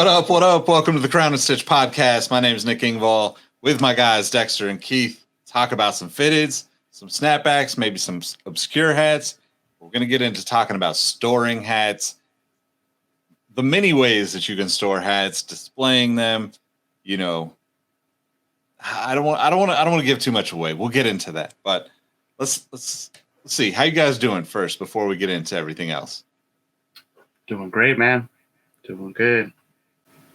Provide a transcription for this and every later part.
What up? What up? Welcome to the Crown and Stitch podcast. My name is Nick Ingvall with my guys Dexter and Keith. Talk about some fitteds, some snapbacks, maybe some obscure hats. We're going to get into talking about storing hats, the many ways that you can store hats, displaying them. You know, I don't want to give too much away. We'll get into that, but let's see how you guys doing first before we get into everything else. Doing great, man. Doing good.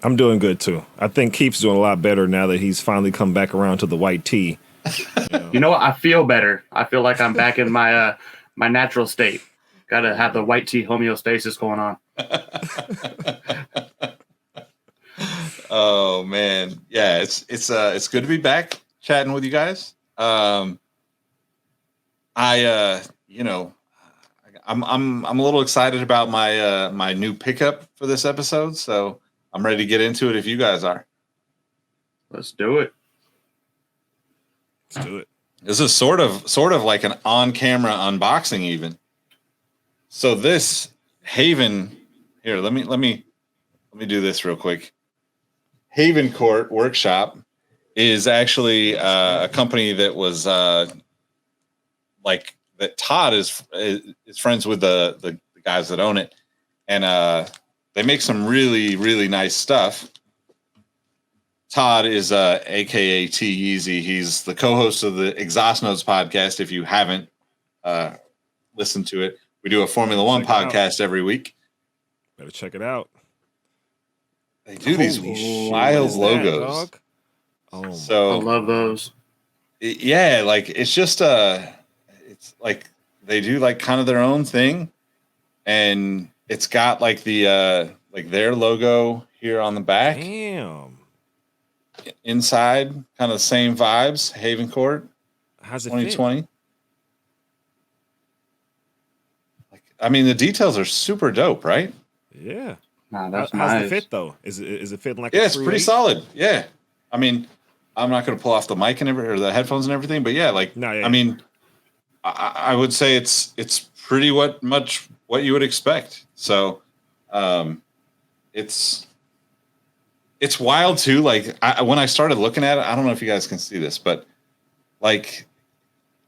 I'm doing good too. I think Keith's doing a lot better now that he's finally come back around to the white tee. You know what? I feel better. I feel like I'm back in my my natural state. Got to have the white tee homeostasis going on. Oh man, yeah, it's good to be back chatting with you guys. I'm a little excited about my new pickup for this episode, so I'm ready to get into it if you guys are. Let's do it. Let's do it. This is sort of like an on-camera unboxing even. So this Haven here, let me do this real quick. Haven Court Workshop is actually a company that was like that Todd is friends with the guys that own it, and they make some really, really nice stuff. Todd is aka T Yeezy. He's the co-host of the Exhaust Notes podcast. If you haven't listened to it, we do a Formula One podcast every week. Better check it out. They do these wild logos. So I love those. Yeah, like it's just it's like they do like kind of their own thing, and it's got like the like their logo here on the back. Damn. Inside, kind of the same vibes. Haven Court. How's it 2020. Like, I mean, the details are super dope, right? Yeah. Nah, that's How's nice. the fit though? Is it fitting like? Yeah, it's pretty solid. Yeah, I mean, I'm not going to pull off the mic and or the headphones and everything, but yeah, like, No, yeah, I mean, I would say it's pretty much what you would expect. So, it's wild too. Like when I started looking at it, I don't know if you guys can see this, but like,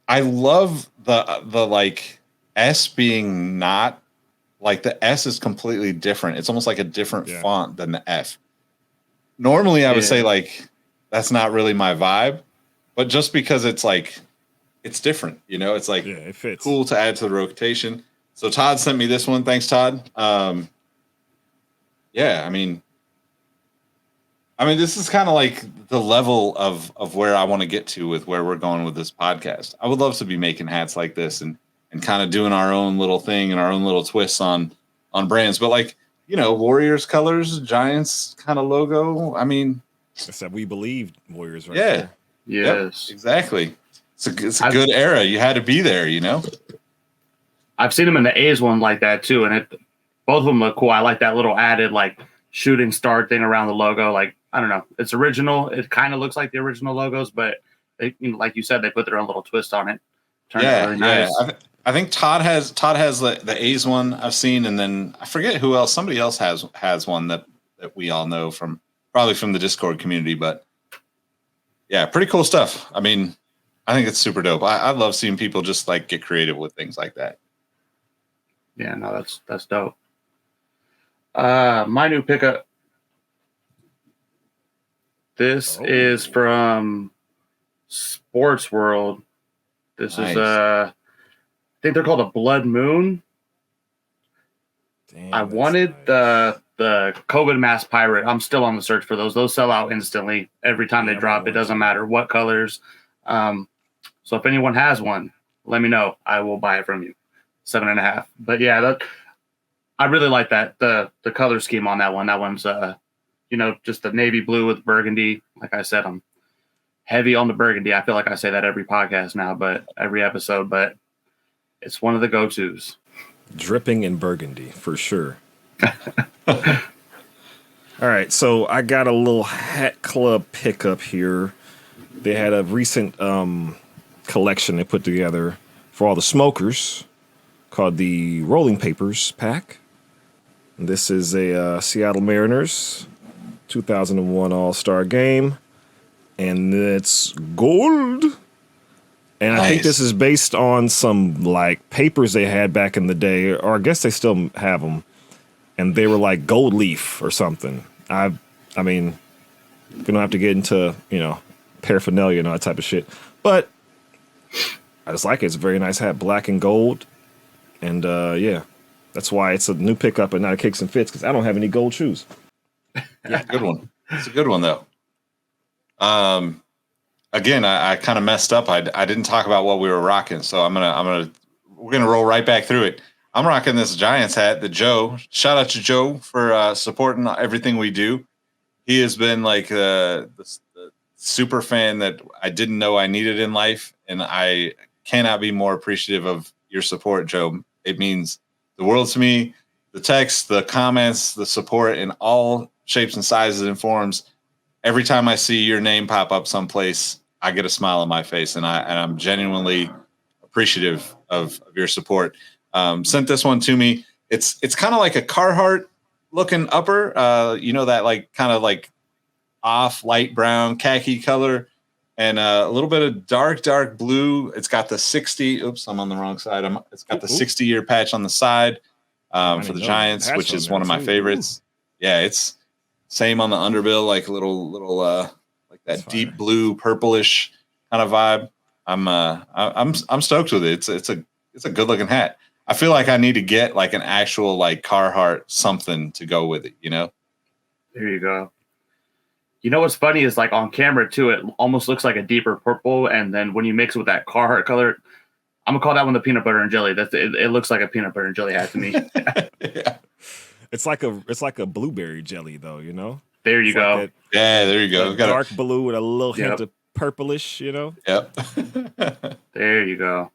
I love the like S being not like the S is completely different. It's almost like a different font than the F. Normally, I would say like that's not really my vibe, but just because it's like it's different, you know, it's like it fits. Cool to add to the rotation. So Todd sent me this one. Thanks, Todd. Yeah, I mean, this is kind of like the level of where I want to get to with where we're going with this podcast. I would love to be making hats like this and kind of doing our own little thing and our own little twists on brands. But like, you know, Warriors colors, Giants kind of logo. I mean, it's that we believe Warriors right yeah. there. Yes. Yep, exactly. It's a good era. You had to be there, you know? I've seen them in the A's one like that too, and both of them look cool. I like that little added like shooting star thing around the logo. Like, I don't know, it's original. It kind of looks like the original logos, but they, you know, like you said, they put their own little twist on it. Turned out really nice. I think Todd has the A's one I've seen, and then I forget who else. Somebody else has one that we all know from probably from the Discord community. But yeah, pretty cool stuff. I mean, I think it's super dope. I love seeing people just like get creative with things like that. Yeah, no, that's dope. My new pickup. This is from Sports World. This is I think they're called a Blood Moon. Damn, I wanted the COVID Mask Pirate. I'm still on the search for those. Those sell out instantly every time they drop. It doesn't matter what colors. So if anyone has one, let me know. I will buy it from you. 7.5. But yeah, I really like that. The color scheme on that one. That one's just the navy blue with burgundy. Like I said, I'm heavy on the burgundy. I feel like I say that every podcast now, but every episode, but it's one of the go-tos. Dripping in burgundy for sure. All right, so I got a little hat club pickup here. They had a recent collection they put together for all the smokers called the Rolling Papers pack. And this is a Seattle Mariners 2001 All-Star Game, and it's gold. And I think this is based on some like papers they had back in the day, or I guess they still have them, and they were like gold leaf or something. I mean, we don't have to get into paraphernalia and all that type of shit, but I just like it. It's a very nice hat, black and gold, and yeah, that's why it's a new pickup and not a kicks and fits because I don't have any gold shoes. Yeah, good one. It's a good one though. Again, I kind of messed up. I didn't talk about what we were rocking, so we're gonna roll right back through it. I'm rocking this Giants hat that Joe. Shout out to Joe for supporting everything we do. He has been like the super fan that I didn't know I needed in life, and I cannot be more appreciative of your support, Joe. It means the world to me. The text, the comments, the support in all shapes and sizes and forms. Every time I see your name pop up someplace, I get a smile on my face, and I'm genuinely appreciative of your support. Sent this one to me. It's kind of like a Carhartt looking upper, that like kind of like off light brown khaki color, and a little bit of dark blue. It's got the 60. Oops, I'm on the wrong side. It's got the 60-year patch on the side for the Giants, which is one of my favorites. Yeah, it's same on the underbill, like a little like that deep blue purplish kind of vibe. I'm stoked with it. It's a good looking hat. I feel like I need to get like an actual like Carhartt something to go with it, There you go. You know what's funny is like on camera too, it almost looks like a deeper purple, and then when you mix it with that Carhartt color, I'm gonna call that one the peanut butter and jelly. It looks like a peanut butter and jelly hat to me. Yeah. It's like a blueberry jelly though, There you go. Like yeah, there you go. Dark blue with a little hint of purplish, Yep. There you go.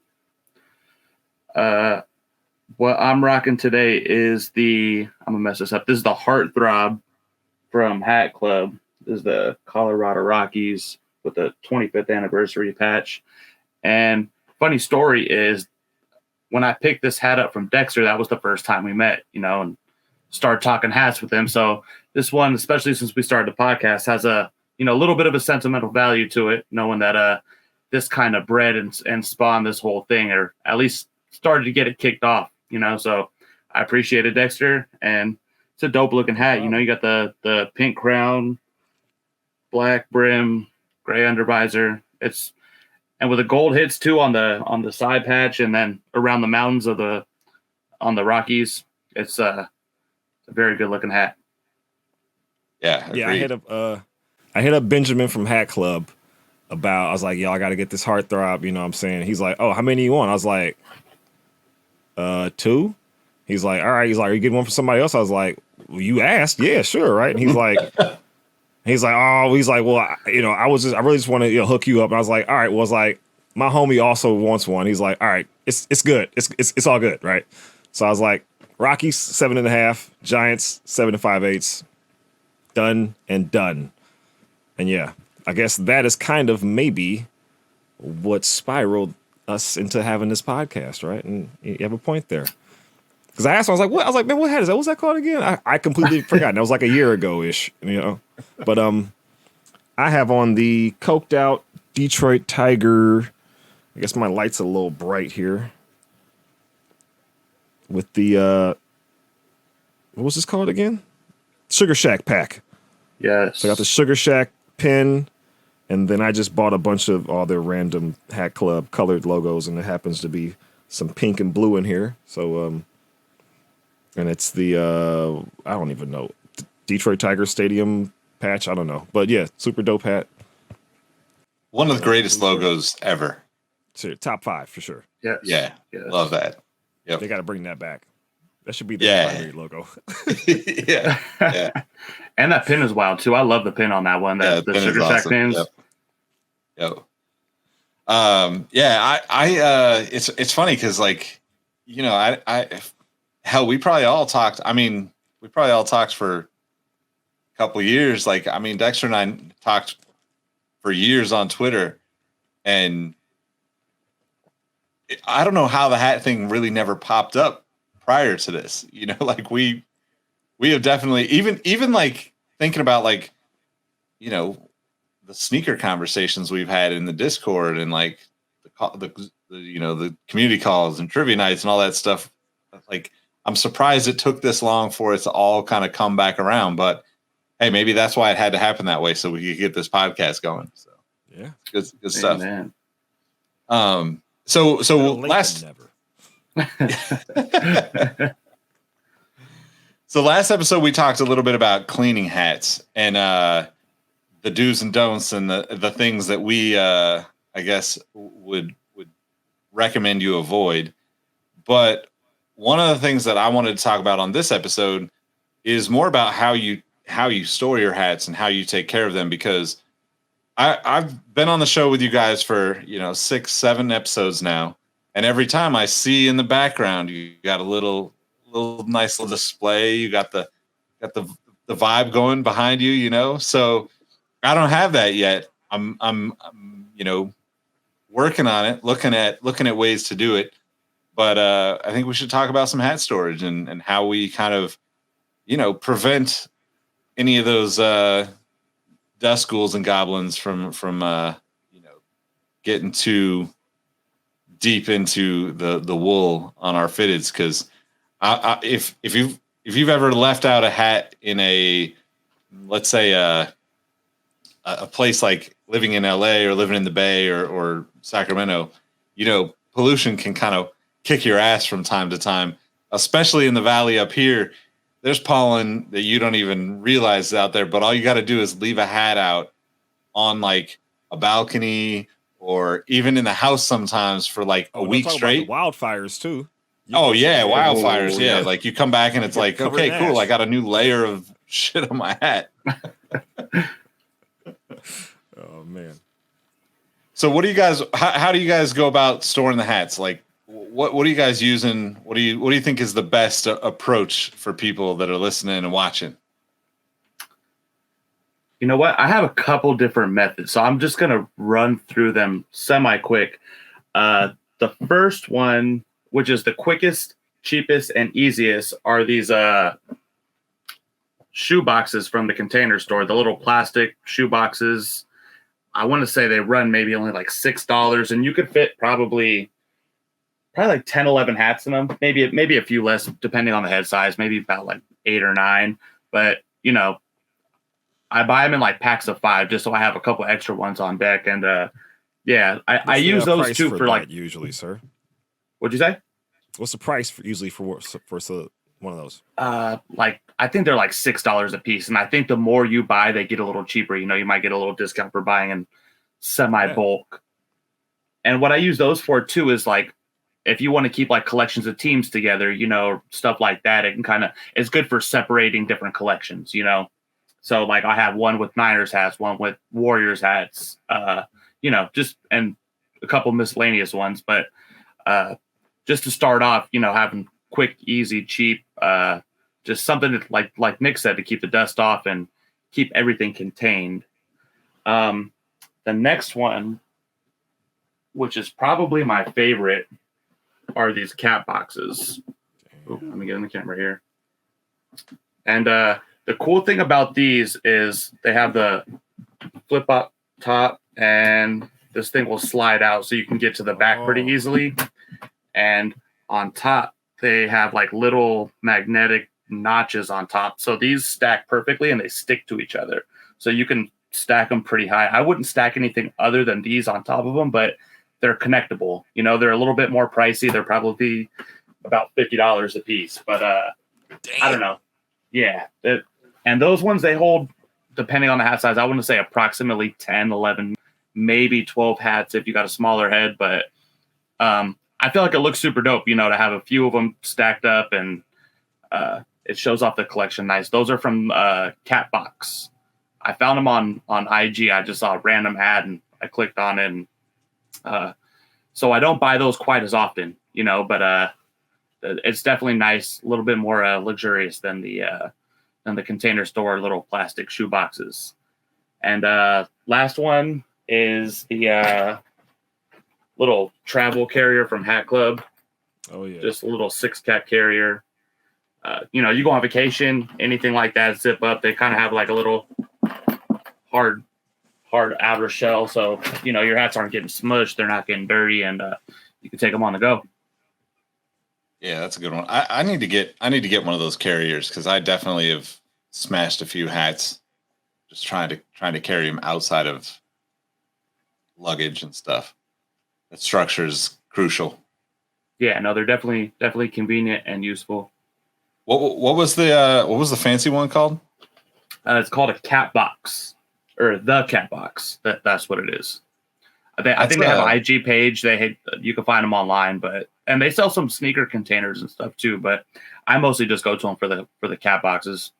What I'm rocking today is I'm gonna mess this up. This is the Heartthrob from Hat Club. This is the Colorado Rockies with the 25th anniversary patch. And funny story is when I picked this hat up from Dexter, that was the first time we met, and started talking hats with him. So this one, especially since we started the podcast, has a little bit of a sentimental value to it, knowing that this kind of bred and spawned this whole thing, or at least started to get it kicked off, So I appreciate it, Dexter, and it's a dope looking hat. You got the pink crown, black brim, gray undervisor. And with the gold hits too on the side patch, and then around the mountains on the Rockies. It's a very good looking hat. Yeah. Yeah. I hit up Benjamin from Hat Club I was like, yo, I got to get this Heartthrob. You know what I'm saying? He's like, oh, how many you want? I was like, 2. He's like, all right. He's like, are you getting one for somebody else? I was like, well, you asked. Yeah, sure. Right. And he's like, well, I really just want to hook you up. And I was like, all right. Well, it's like my homie also wants one. He's like, all right, it's good. It's all good. Right. So I was like, Rockies 7.5, Giants 7 5/8, done and done. And yeah, I guess that is kind of maybe what spiraled us into having this podcast, right? And you have a point there. Because I asked him, I was like, what? I was like, man, what hat is that? What's that called again? I completely forgot. That was like a year ago-ish, But I have on the coked out Detroit Tiger. I guess my light's a little bright here. With the, what was this called again? Sugar Shack pack. Yes. So I got the Sugar Shack pin, and then I just bought a bunch of all their random Hat Club colored logos, and there happens to be some pink and blue in here. So, and it's the, I don't even know, Detroit Tiger Stadium patch. I don't know. But yeah, super dope hat. One of the greatest logos ever. So, top 5 for sure. Yes. Yeah. Yes. Love that. Yep. They got to bring that back. That should be the primary logo. Yeah. And that pin is wild too. I love the pin on that one. The Sugar Shack pins. Yep. It's funny because like, we probably all talked. I mean, we probably all talked for a couple of years. Like, I mean, Dexter and I talked for years on Twitter, and I don't know how the hat thing really never popped up prior to this. Like we have definitely even like thinking about like the sneaker conversations we've had in the Discord and like the community calls and trivia nights and all that stuff. Like, I'm surprised it took this long for it to all kind of come back around, but hey, maybe that's why it had to happen that way so we could get this podcast going. So yeah, good stuff. Man. So last So last episode we talked a little bit about cleaning hats and the do's and don'ts and the things that we I guess would recommend you avoid. But one of the things that I wanted to talk about on this episode is more about how you store your hats and how you take care of them, because I've been on the show with you guys for 6-7 episodes now, and every time I see in the background you got a little nice little display, you got the vibe going behind you, so I don't have that yet. I'm working on it, looking at ways to do it. But I think we should talk about some hat storage and how we kind of, prevent any of those dust ghouls and goblins from getting too deep into the wool on our fitteds. Because if you've ever left out a hat in let's say a place like living in LA or living in the Bay or Sacramento, pollution can kind of kick your ass from time to time, especially in the valley up here. There's pollen that you don't even realize is out there, but all you got to do is leave a hat out on like a balcony or even in the house sometimes for like a week straight. Wildfires too. Wildfires. Yeah. Like you come back and it's like, okay, cool. I got a new layer of shit on my hat. Oh man. So what do you guys, how do you guys go about storing the hats? Like, what are you guys using? What do you think is the best approach for people that are listening and watching? You know what? I have a couple different methods, so I'm just gonna run through them semi quick. The first one, which is the quickest, cheapest, and easiest, are these shoe boxes from the Container Store. The little plastic shoe boxes. I want to say they run maybe only like $6, and you could fit probably like 10, 11 hats in them. Maybe a few less depending on the head size, maybe about like 8 or 9. But, I buy them in like packs of 5 just so I have a couple extra ones on deck. And I use those too for like usually, sir. What'd you say? What's the price usually for one of those? Like I think they're like $6 a piece, and I think the more you buy, they get a little cheaper. You might get a little discount for buying in semi bulk. And what I use those for too is like, if you want to keep like collections of teams together, stuff like that, it's good for separating different collections, So like I have one with Niners hats, one with Warriors hats, just and a couple miscellaneous ones. But just to start off, having quick, easy, cheap, just something that like Nick said, to keep the dust off and keep everything contained. The next one, which is probably my favorite, are these cat boxes. Ooh, let me get in the camera here. And the cool thing about these is they have the flip up top, and this thing will slide out so you can get to the back pretty easily. And on top, they have like little magnetic notches on top. So these stack perfectly and they stick to each other. So you can stack them pretty high. I wouldn't stack anything other than these on top of them, but they're connectable. They're a little bit more pricey. They're probably about $50 a piece, but I don't know. Yeah. And those ones, they hold, depending on the hat size, I wouldn't say approximately 10, 11, maybe 12 hats if you got a smaller head. But I feel like it looks super dope, to have a few of them stacked up, and it shows off the collection nice. Those are from Catbox. I found them on IG. I just saw a random ad and I clicked on it. And, so I don't buy those quite as often, but it's definitely nice, a little bit more luxurious than the Container Store little plastic shoe boxes. And last one is the little travel carrier from Hat Club. Oh yeah, just a little 6-cat carrier. You go on vacation, anything like that, zip up. They kind of have like a little hard outer shell, so your hats aren't getting smushed, they're not getting dirty, and you can take them on the go. Yeah, that's a good one. I need to get one of those carriers because I definitely have smashed a few hats just trying to carry them outside of luggage and stuff. That structure is crucial. Yeah, no, they're definitely convenient and useful. What was the fancy one called? It's called a cat box, or the cat box. That's what it is. I think they have an IG page. You can find them online, and they sell some sneaker containers and stuff too. But I mostly just go to them for the cat boxes.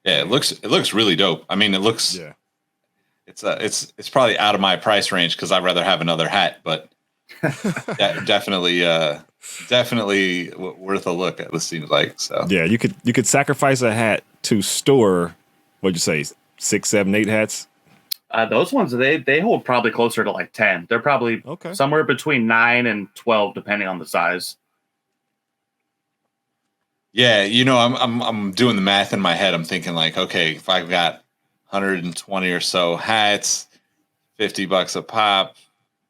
Yeah, it looks really dope. I mean, it looks. Yeah. It's probably out of my price range because I'd rather have another hat, but definitely worth a look. It seems like so. Yeah, you could sacrifice a hat to store. What'd you say? 6, 7, 8 hats. Those ones they hold probably closer to like 10. They're probably somewhere between 9 and 12, depending on the size. Yeah, I'm doing the math in my head. I'm thinking like, okay, if I've got 120 or so hats, $50 a pop,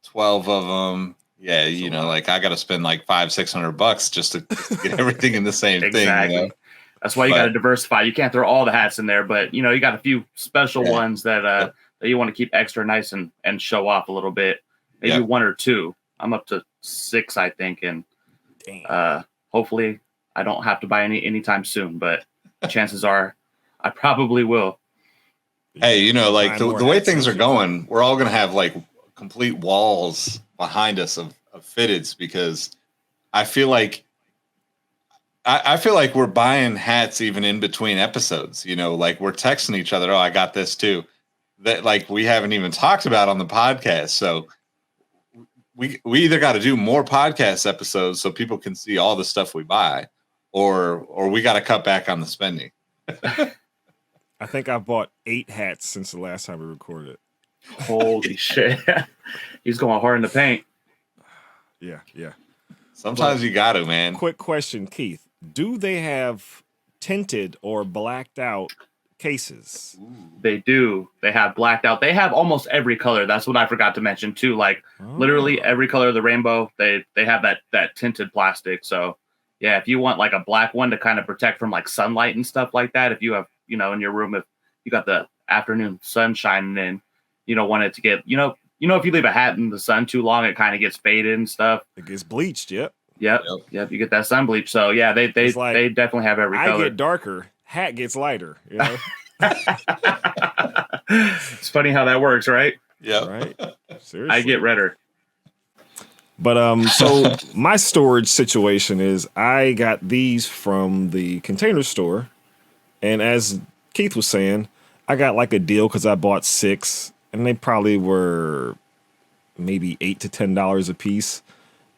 12 of them. Yeah, like I got to spend like $500-$600 just to get everything in the same exactly. thing. That's why you got to diversify. You can't throw all the hats in there, but you got a few special ones that you want to keep extra nice and show off a little bit. Maybe 1 or 2. I'm up to 6, I think, and hopefully I don't have to buy any anytime soon. But chances are I probably will. Hey, like the way things are going, we're all gonna have like complete walls behind us of fitteds because I feel like we're buying hats even in between episodes. Like we're texting each other. Oh, I got this too. That like we haven't even talked about on the podcast. So we either got to do more podcast episodes so people can see all the stuff we buy, or we got to cut back on the spending. I think I've bought 8 hats since the last time we recorded. Holy shit. He's going hard in the paint. Yeah. Sometimes you got to, man. Quick question, Keith. Do they have tinted or blacked out cases? They do. They have blacked out. They have almost every color. That's what I forgot to mention too. Like literally every color of the rainbow, they have that tinted plastic. So yeah, if you want like a black one to kind of protect from like sunlight and stuff like that, if you have, in your room, if you got the afternoon sun shining in, you don't want it to get, if you leave a hat in the sun too long, it kind of gets faded and stuff. It gets bleached. Yep. You get that sun bleach. So yeah, they definitely have every color. I get darker, hat gets lighter. It's funny how that works, right? Yeah. Right. Seriously. I get redder. But so my storage situation is I got these from the Container Store, and as Keith was saying, I got like a deal because I bought 6, and they probably were maybe $8 to $10 a piece.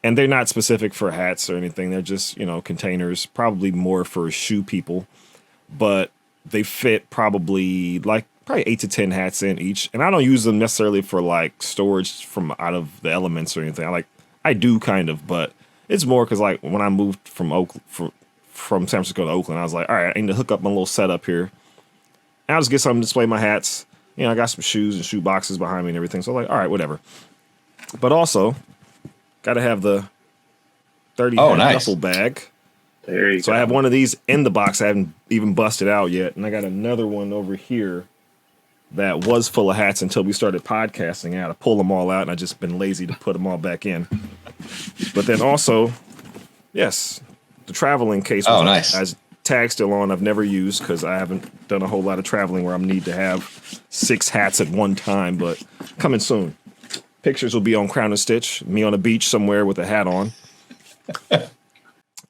And they're not specific for hats or anything. They're just, containers, probably more for shoe people. But they fit probably 8 to 10 hats in each. And I don't use them necessarily for like storage from out of the elements or anything. I do kind of, but it's more because like when I moved from San Francisco to Oakland, I was like, all right, I need to hook up my little setup here. And I'll just get something to display my hats. I got some shoes and shoe boxes behind me and everything. So I'm like, all right, whatever. But also, got to have the 30 duffel bag. There you go. So I have one of these in the box. I haven't even busted out yet. And I got another one over here that was full of hats until we started podcasting. I had to pull them all out, and I've just been lazy to put them all back in. But then also, yes, the traveling case. Nice. As tag still on, I've never used because I haven't done a whole lot of traveling where I need to have 6 hats at one time, but coming soon. Pictures will be on Crown and Stitch, me on a beach somewhere with a hat on. I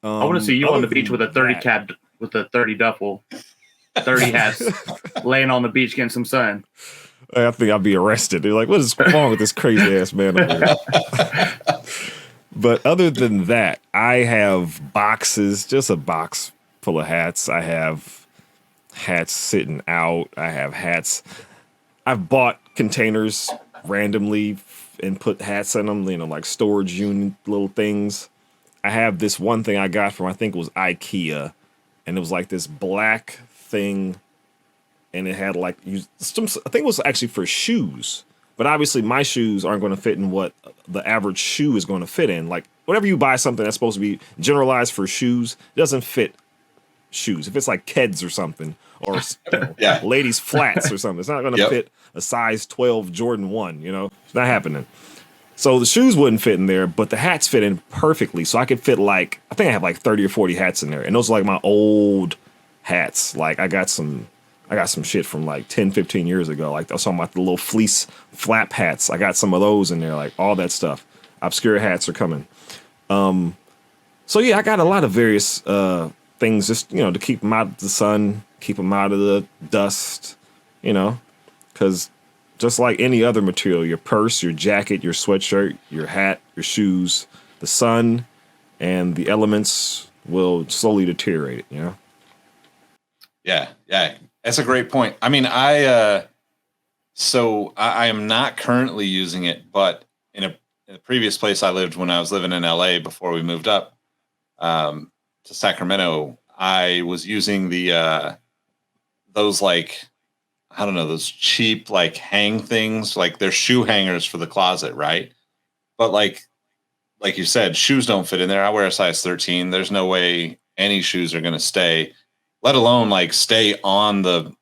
want to see you on the beach with a 30 duffel, 30 hats, laying on the beach getting some sun. I think I'll be arrested. They're like, what is wrong with this crazy ass man over here? But other than that, I have boxes, just a box full of hats. I have hats sitting out. I have hats. I've bought containers randomly and put hats in them, like storage unit little things. I have this one thing I got from, I think it was IKEA, and it was like this black thing and it had like I think it was actually for shoes. But obviously, my shoes aren't going to fit in what the average shoe is going to fit in. Like, whenever you buy something that's supposed to be generalized for shoes, it doesn't fit shoes. If it's like Keds or something, or ladies' flats or something, it's not going to fit a size 12 Jordan 1. It's not happening. So the shoes wouldn't fit in there, but the hats fit in perfectly. So I could fit I think I have like 30 or 40 hats in there, and those are like my old hats. Like I got some shit from like 10, 15 years ago. Like I was talking about the little fleece flap hats. I got some of those in there, like all that stuff. Obscure hats are coming. So yeah, I got a lot of various things just, to keep them out of the sun, keep them out of the dust, because just like any other material, your purse, your jacket, your sweatshirt, your hat, your shoes, the sun and the elements will slowly deteriorate it, Yeah. That's a great point. I mean, I am not currently using it, but in a previous place I lived when I was living in LA before we moved up to Sacramento, I was using those those cheap like hang things, like they're shoe hangers for the closet, right? But like you said, shoes don't fit in there. I wear a size 13. There's no way any shoes are going to stay, let alone like stay on the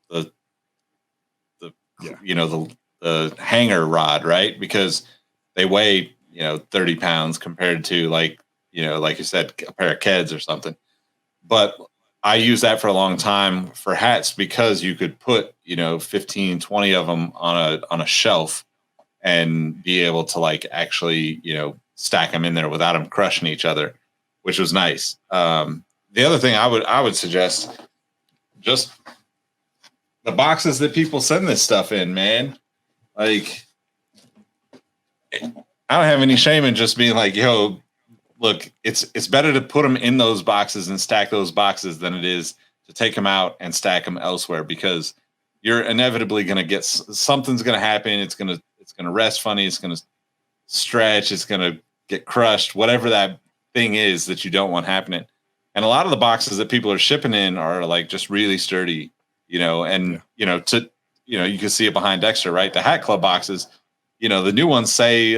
hanger rod, right? Because they weigh 30 pounds compared to like you said, a pair of Keds or something. But I used that for a long time for hats because you could put 15, 20 of them on a shelf and be able to like actually stack them in there without them crushing each other, which was nice. The other thing I would suggest, just the boxes that people send this stuff in, man. Like, I don't have any shame in just being like, yo, look, it's better to put them in those boxes and stack those boxes than it is to take them out and stack them elsewhere, because you're inevitably going to get something's going to happen. It's going to rest funny. It's going to stretch. It's going to get crushed, whatever that thing is that you don't want happening. And a lot of the boxes that people are shipping in are like just really sturdy, you can see it behind Dexter, right? The Hat Club boxes, the new ones say,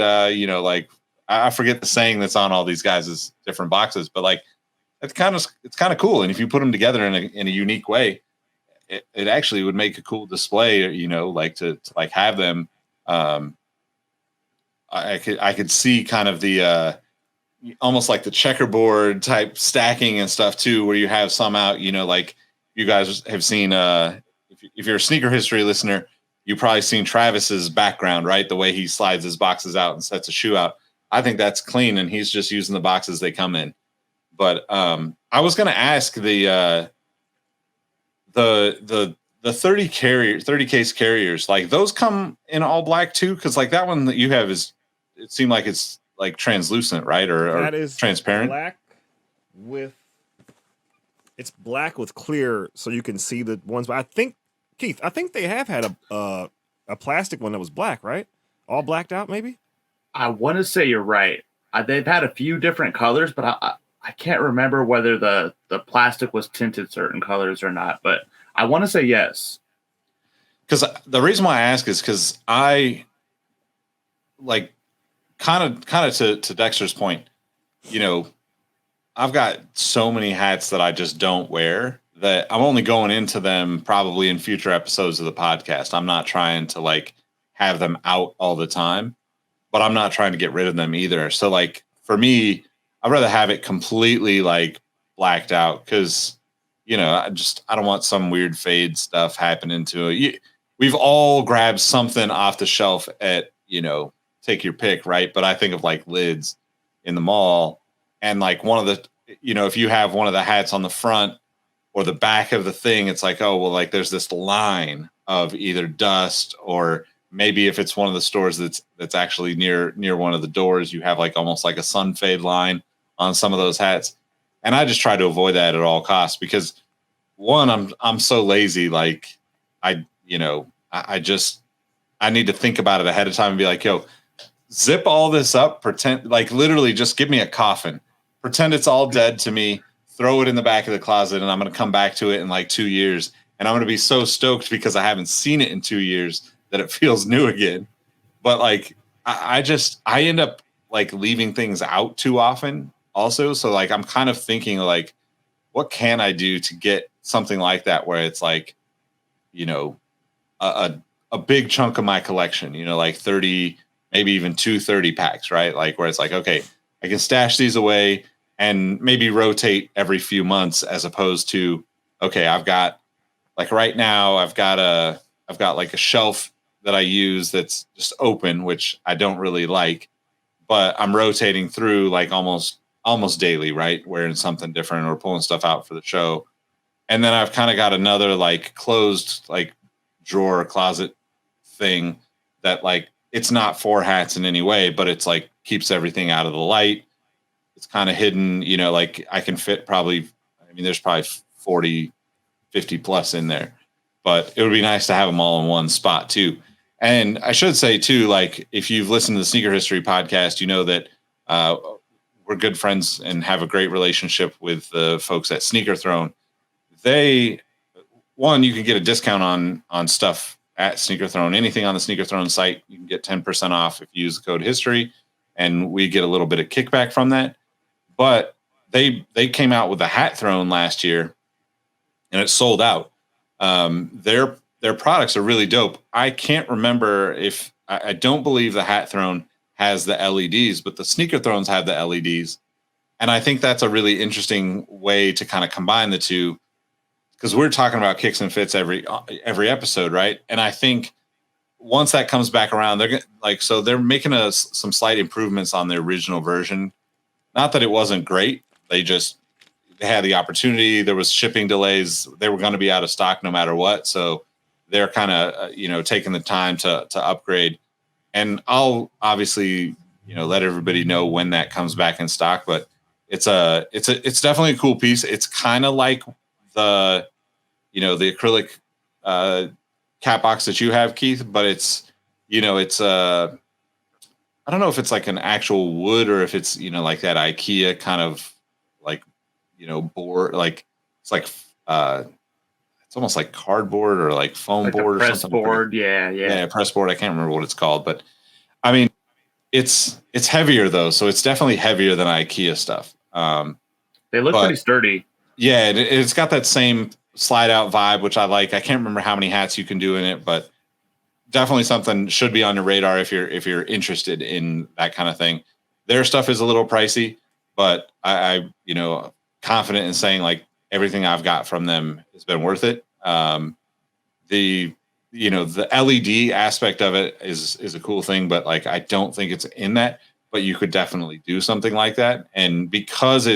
like, I forget the saying that's on all these guys' different boxes, but like, it's kind of cool. And if you put them together in a unique way, it actually would make a cool display, like to like have them. I could see kind of the, almost like the checkerboard type stacking and stuff too, where you have some out, like you guys have seen, if you're a sneaker history listener, you've probably seen Travis's background, right? The way he slides his boxes out and sets a shoe out. I think that's clean, and he's just using the boxes they come in. But I was going to ask the 30 case carriers, like those come in all black too, because like that one that you have it seemed like it's like translucent, right? Or that is transparent. It's black with clear, so you can see the ones. But I think, Keith, they have had a plastic one that was black, right? All blacked out, maybe. I want to say you're right. They've had a few different colors, but I can't remember whether the plastic was tinted certain colors or not. But I want to say yes. Because the reason why I ask is because I like kind of to Dexter's point, I've got so many hats that I just don't wear that I'm only going into them probably in future episodes of the podcast. I'm not trying to like have them out all the time, but I'm not trying to get rid of them either. So like for me, I'd rather have it completely like blacked out because, I don't want some weird fade stuff happening to it. We've all grabbed something off the shelf at, take your pick, right? But I think of like lids in the mall, and like one of the, if you have one of the hats on the front or the back of the thing, it's like, oh, well, like there's this line of either dust, or maybe if it's one of the stores that's actually near one of the doors, you have like almost like a sun fade line on some of those hats. And I just try to avoid that at all costs because one, I'm so lazy. Like I need to think about it ahead of time and be like, yo, zip all this up, pretend like literally just give me a coffin, pretend it's all dead to me, throw it in the back of the closet, and I'm going to come back to it in like 2 years and I'm going to be so stoked because I haven't seen it in 2 years that it feels new again. But like, I end up like leaving things out too often also. So like, I'm kind of thinking like, what can I do to get something like that where it's like, you know, a big chunk of my collection, you know, like 30, maybe even 230 packs, right? Like where it's like, okay, I can stash these away and maybe rotate every few months as opposed to, okay, I've got like right now I've got like a shelf that I use that's just open, which I don't really like, but I'm rotating through like almost daily, right? Wearing something different or pulling stuff out for the show. And then I've kind of got another like closed like drawer closet thing that like it's not for hats in any way, but it's like keeps everything out of the light. It's kind of hidden, you know, like I can fit probably, I mean, there's probably 40, 50 plus in there, but it would be nice to have them all in one spot too. And I should say too, like if you've listened to the Sneaker History podcast, you know that we're good friends and have a great relationship with the folks at Sneaker Throne. You can get a discount on stuff at Sneaker Throne. Anything on the Sneaker Throne site, you can get 10% off if you use the code history, and we get a little bit of kickback from that. But they came out with the Hat Throne last year, and it sold out. Their products are really dope. I can't remember if I don't believe the Hat Throne has the LEDs, but the Sneaker Thrones have the LEDs, and I think that's a really interesting way to kind of combine the two. Because we're talking about kicks and fits every episode, right? And I think once that comes back around, they're making some slight improvements on the original version. Not that it wasn't great; they had the opportunity. There was shipping delays; they were going to be out of stock no matter what. So they're kind of taking the time to upgrade. And I'll obviously let everybody know when that comes back in stock. But it's definitely a cool piece. It's kind of like the acrylic cat box that you have, Keith, but it's I don't know if it's like an actual wood or if it's like that IKEA kind of like board, like it's like it's almost like cardboard or like foam like board or press something. board, yeah, press board. I can't remember what it's called, but I mean it's heavier though, so it's definitely heavier than IKEA stuff. They look pretty sturdy. Yeah, it's got that same slide out vibe, which I like. I can't remember how many hats you can do in it, but definitely something should be on your radar if you're interested in that kind of thing. Their stuff is a little pricey, but I confident in saying like everything I've got from them has been worth it. The LED aspect of it is a cool thing, but like I don't think it's in that, but you could definitely do something like that. And because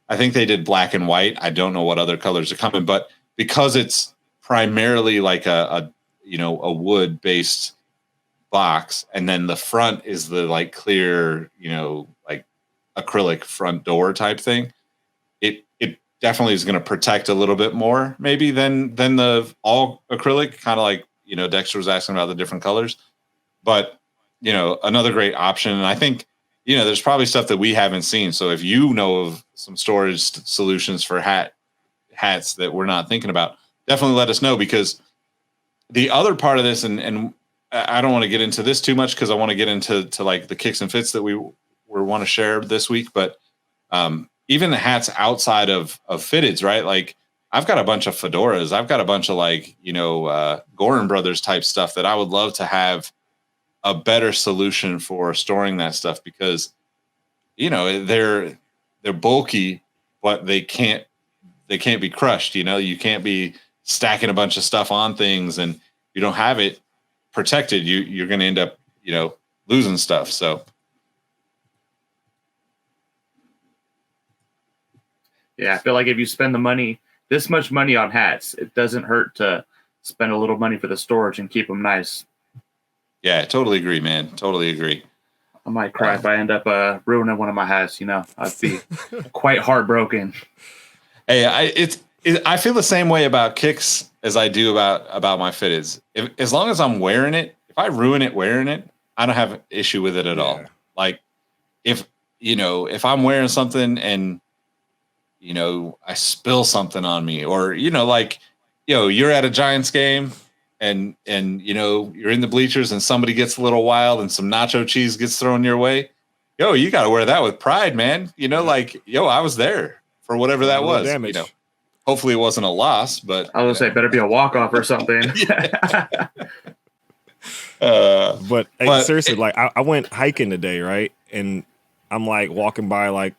I think they did black and white. I don't know what other colors are coming, but because it's primarily like a wood based box, and then the front is the like clear, like acrylic front door type thing. It definitely is going to protect a little bit more maybe than the all acrylic, kind of like, Dexter was asking about the different colors, but another great option. And I think, there's probably stuff that we haven't seen. So if you know of some storage solutions for hats that we're not thinking about, definitely let us know, because the other part of this, and I don't want to get into this too much because I want to get into like the kicks and fits that we want to share this week. But even the hats outside of fitteds, right? Like I've got a bunch of fedoras. I've got a bunch of like, Gorin Brothers type stuff that I would love to have a better solution for storing that stuff, because they're bulky, but they can't be crushed. You can't be stacking a bunch of stuff on things and you don't have it protected. You're going to end up losing stuff. So yeah, I feel like if you spend this much money on hats, it doesn't hurt to spend a little money for the storage and keep them nice. Yeah, I totally agree, man. Totally agree. I might cry if I end up ruining one of my hats. I'd be quite heartbroken. Hey, I feel the same way about kicks as I do about my fitteds. As long as I'm wearing it, if I ruin it wearing it, I don't have an issue with it at all. Like if I'm wearing something and I spill something on me, or like you're at a Giants game and you're in the bleachers and somebody gets a little wild and some nacho cheese gets thrown your way. You got to wear that with pride, man. I was there for whatever that was. Damage. Hopefully it wasn't a loss, but I was gonna say better be a walk-off or something. But seriously, like I went hiking today, right? And I'm like walking by, like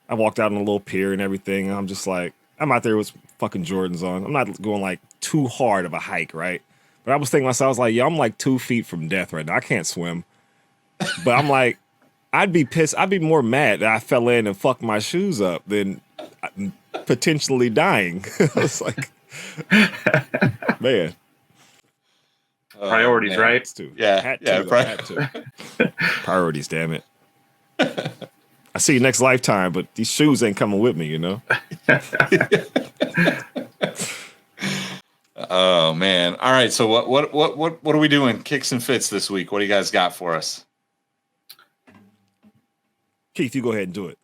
I walked out on a little pier and everything. And I'm just like, I'm out there with fucking Jordans on. I'm not going like too hard of a hike, right? But I was thinking to myself, I was like, I'm like 2 feet from death right now. I can't swim. But I'm like, I'd be pissed. I'd be more mad that I fell in and fucked my shoes up than potentially dying. I was like, man. Priorities, man. right? Priorities, damn it. I see you next lifetime, but these shoes ain't coming with me, Oh man. All right. So what are we doing? Kicks and fits this week. What do you guys got for us? Keith, you go ahead and do it.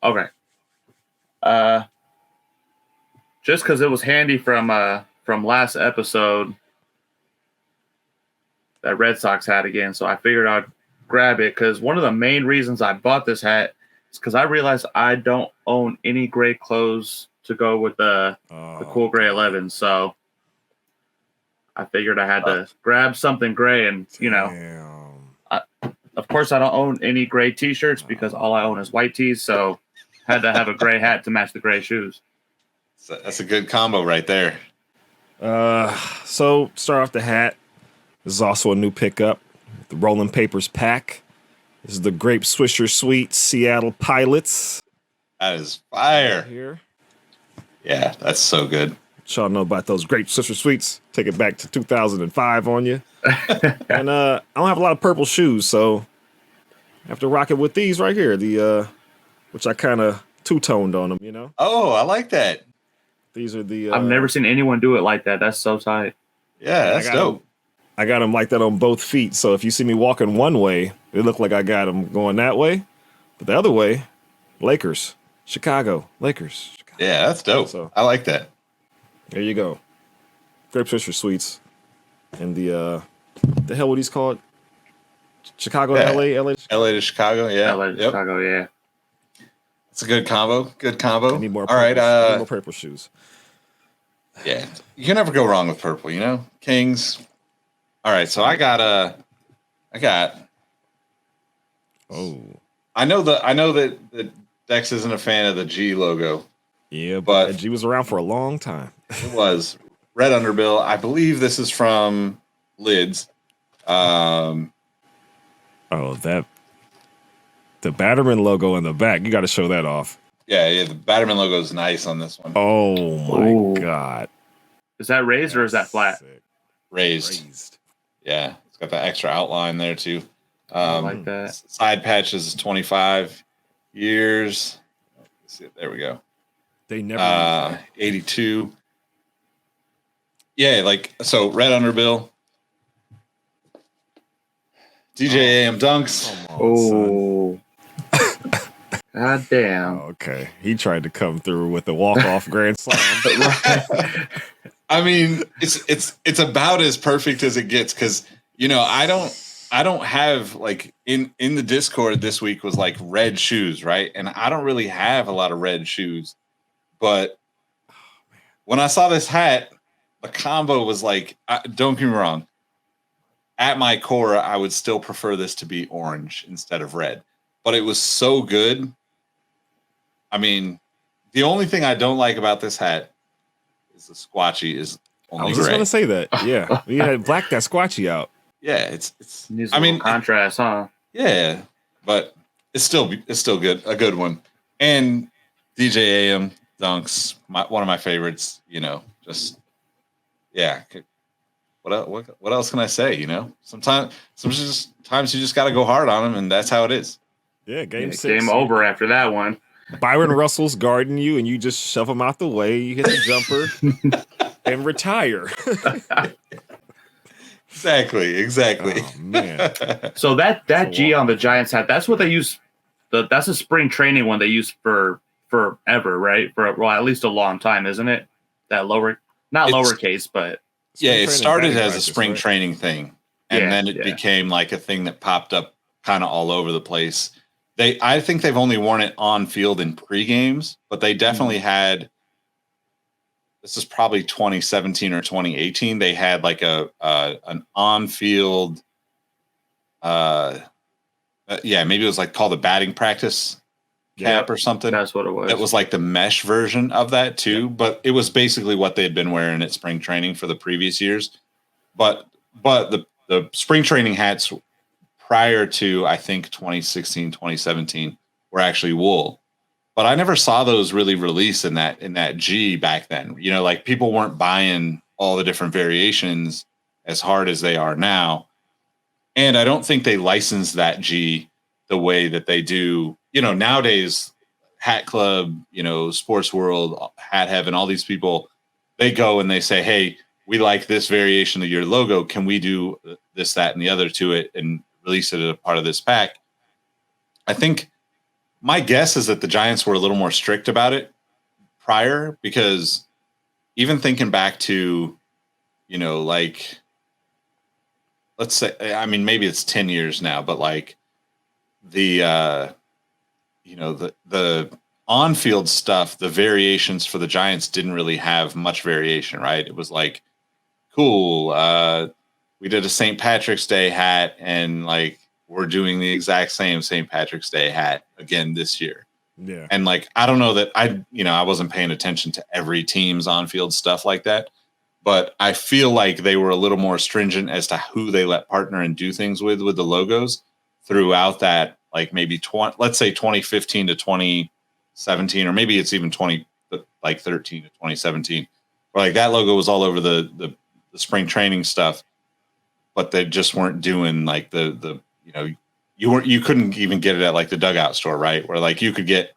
Okay. Just because it was handy from last episode, that Red Sox hat again, so I figured I'd grab it because one of the main reasons I bought this hat is because I realized I don't own any gray clothes to go with the cool gray 11, so I figured I had to grab something gray, and of course I don't own any gray T-shirts because all I own is white tees, so had to have a gray hat to match the gray shoes. So that's a good combo right there. So start off the hat. This is also a new pickup, the Rolling Papers pack. This is the Grape Swisher Sweet Seattle Pilots. That is fire. Right here. Yeah, that's so good. Y'all know about those Grape Swisher Sweets. Take it back to 2005 on you. And I don't have a lot of purple shoes, so I have to rock it with these right here. The which I kind of two-toned on them, Oh, I like that. These are the. I've never seen anyone do it like that. That's so tight. Yeah, that's dope. I got them like that on both feet. So if you see me walking one way, it look like I got them going that way. But the other way, Lakers, Chicago, Lakers. Chicago. Yeah, that's dope. So, I like that. There you go. Grape Swisher Sweets. And the hell what he's called? Chicago, LA? LA to Chicago, yeah. LA to Chicago, yeah. It's a good combo. Good combo. I need more All right. I need more purple shoes. Yeah. You can never go wrong with purple, Kings. All right, so I got Oh. I know that Dex isn't a fan of the G logo. Yeah, but G was around for a long time. It was red underbill. I believe this is from Lids. The Batterman logo in the back. You got to show that off. Yeah, the Batterman logo is nice on this one. Oh my God. Is that raised or is that flat? Sick. Raised. Yeah, it's got the extra outline there too. I like that. Side patches is 25 years. Let's see, there we go. They never 82. Yeah, so red underbill. DJ AM dunks. Oh. God damn. Okay. He tried to come through with the walk-off grand slam. I mean, it's about as perfect as it gets because I don't have in the Discord this week was red shoes, right? And I don't really have a lot of red shoes, but when I saw this hat, the combo was don't get me wrong. At my core, I would still prefer this to be orange instead of red, but it was so good. I mean, the only thing I don't like about this hat is the squatchy is only I was gray. just going to say that. Yeah. You had black that squatchy out. Yeah, it's. Needs a little contrast, huh? Yeah, but it's still good, a good one. And DJ AM dunks, one of my favorites. Just yeah. What else can I say? Sometimes you just got to go hard on them, and that's how it is. Yeah, game 6. Game over after that one. Byron Russell's guarding you, and you just shove him out the way. You hit the jumper and retire. Exactly. Oh, man. So that G on the Giants hat, that's what they use. That's a spring training one they use for forever, right? For at least a long time, isn't it? That lower. Not lowercase, but yeah, it started as a spring right? training thing, and then it became like a thing that popped up kind of all over the place. I think they've only worn it on field in pre-games, but they definitely had. This is probably 2017 or 2018. They had like an on-field, maybe it was like called a batting practice cap or something. That's what it was. It was like the mesh version of that too, but it was basically what they'd been wearing at spring training for the previous years. But the spring training hats prior to, I think, 2016, 2017 were actually wool. But I never saw those really released in that G back then. You know, like people weren't buying all the different variations as hard as they are now. And I don't think they licensed that G the way that they do. You know, nowadays, Hat Club, you know, Sports World, Hat Heaven, all these people, they go and they say, hey, we like this variation of your logo. Can we do this, that, and the other to it and release it as a part of this pack? I think my guess is that the Giants were a little more strict about it prior, because even thinking back to, you know, like, let's say, I mean, maybe it's 10 years now, but like the on-field stuff, the variations for the Giants didn't really have much variation, right? It was like, cool, we did a St. Patrick's Day hat, and like we're doing the exact same St. Patrick's Day hat again this year. Yeah. And like, I don't know that I wasn't paying attention to every team's on-field stuff like that, but I feel like they were a little more stringent as to who they let partner and do things with the logos throughout that, like maybe let's say 2015 to 2017, or maybe it's even 13 to 2017, where like that logo was all over the spring training stuff, but they just weren't doing like the you couldn't even get it at like the dugout store, right? Where like you could get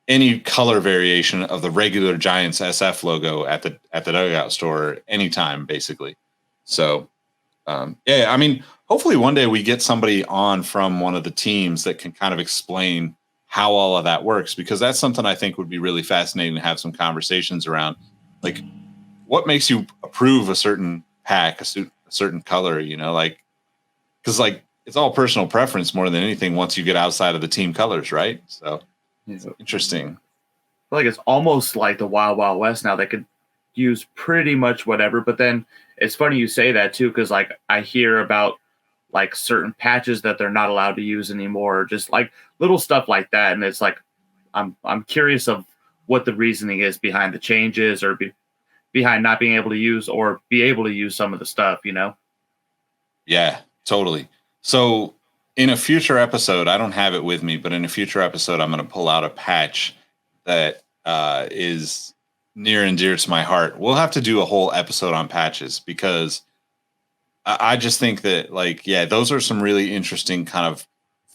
any color variation of the regular Giants SF logo at the dugout store anytime, basically. So, I mean, hopefully one day we get somebody on from one of the teams that can kind of explain how all of that works, because that's something I think would be really fascinating to have some conversations around. Like, what makes you approve a certain pack, a certain color, you know, like, because like it's all personal preference more than anything once you get outside of the team colors, right? So it's interesting. I feel like it's almost like the Wild Wild West now. They could use pretty much whatever, but then it's funny you say that too, because like I hear about like certain patches that they're not allowed to use anymore, or just like little stuff like that, and it's like I'm curious of what the reasoning is behind the changes, or behind not being able to use or be able to use some of the stuff, you know? Yeah, totally. So in a future episode, I don't have it with me, but in a future episode, I'm going to pull out a patch that is near and dear to my heart. We'll have to do a whole episode on patches, because I just think that, like, yeah, those are some really interesting kind of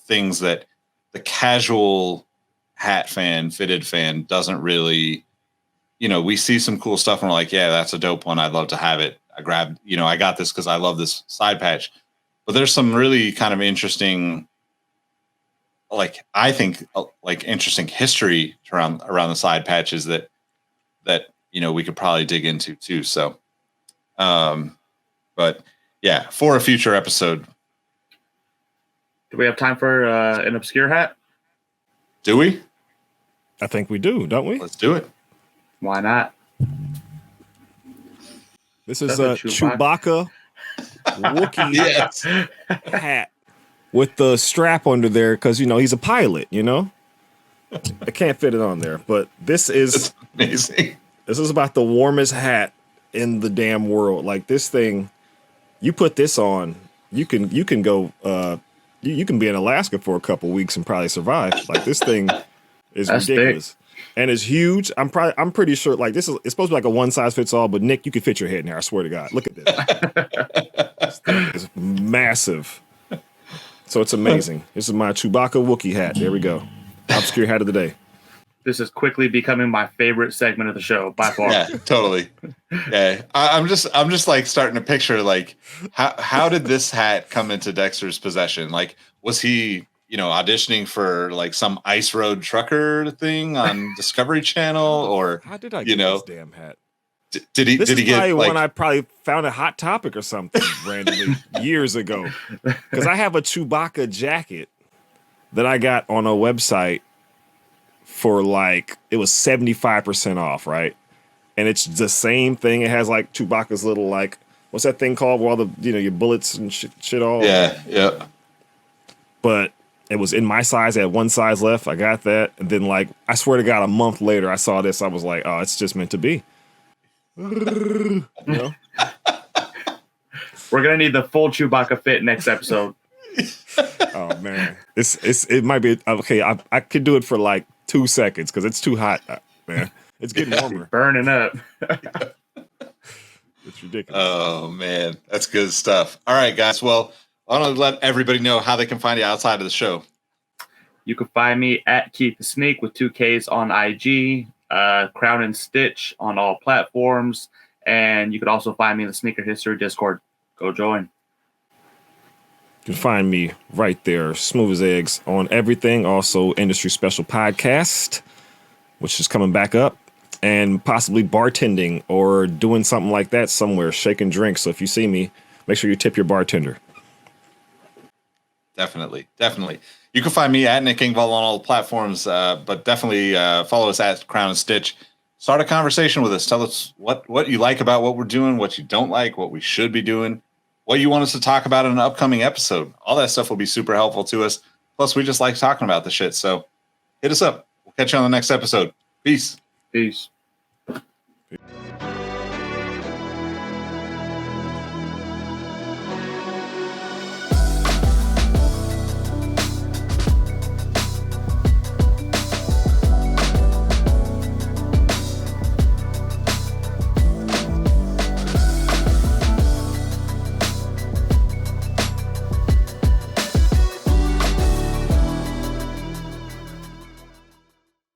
things that the casual hat fan, fitted fan doesn't really, you know, we see some cool stuff and we're like, yeah, that's a dope one. I'd love to have it. I got this because I love this side patch. But there's some really kind of interesting, like, I think, like, interesting history around the side patches that we could probably dig into too. So, but yeah, for a future episode. Do we have time for an obscure hat? Do we? I think we do, don't we? Let's do it. Why not? This is a Chewbacca Wookiee hat with the strap under there, because he's a pilot. I can't fit it on there, but this is amazing. This is about the warmest hat in the damn world. Like, this thing, you put this on, you can go. You can be in Alaska for a couple weeks and probably survive. Like, this thing is ridiculous. Big. And it's huge. I'm pretty sure, like, it's supposed to be like a one size fits all, but Nick, you can fit your head in there. I swear to God. Look at this. It's massive. So it's amazing. This is my Chewbacca Wookiee hat. There we go. Obscure hat of the day. This is quickly becoming my favorite segment of the show by far. Yeah, totally. Yeah, I'm just like starting to picture, like, how did this hat come into Dexter's possession? Like, was he auditioning for like some ice road trucker thing on Discovery Channel, or how did I get this damn hat? Did he? This Did is he get probably like? one I probably found a Hot Topic or something randomly years ago. Because I have a Chewbacca jacket that I got on a website for like, it was 75% off, right? And it's the same thing. It has like Chewbacca's little like, what's that thing called? Where all the, your bullets and shit all. Yeah. But it was in my size. I had one size left. I got that. And then like, I swear to God, a month later, I saw this. I was like, oh, it's just meant to be. You know? We're gonna need the full Chewbacca fit next episode. Oh man, it might be okay. I could do it for like 2 seconds because it's too hot, man. It's getting warmer. Burning up. It's ridiculous. Oh man, that's good stuff. All right, guys. Well, I want to let everybody know how they can find you outside of the show. You can find me at Keith the Sneak with 2 Ks on IG, Crown and Stitch on all platforms, and you can also find me in the Sneaker History Discord. Go join. You can find me right there, smooth as eggs, on everything. Also, Industry Special Podcast, which is coming back up, and possibly bartending or doing something like that somewhere, shaking drinks. So if you see me, make sure you tip your bartender. Definitely. You can find me at Nick Ingval on all the platforms, but definitely follow us at Crown and Stitch. Start a conversation with us. Tell us what you like about what we're doing, what you don't like, what we should be doing, what you want us to talk about in an upcoming episode. All that stuff will be super helpful to us. Plus, we just like talking about the shit. So hit us up. We'll catch you on the next episode. Peace. Peace. Peace.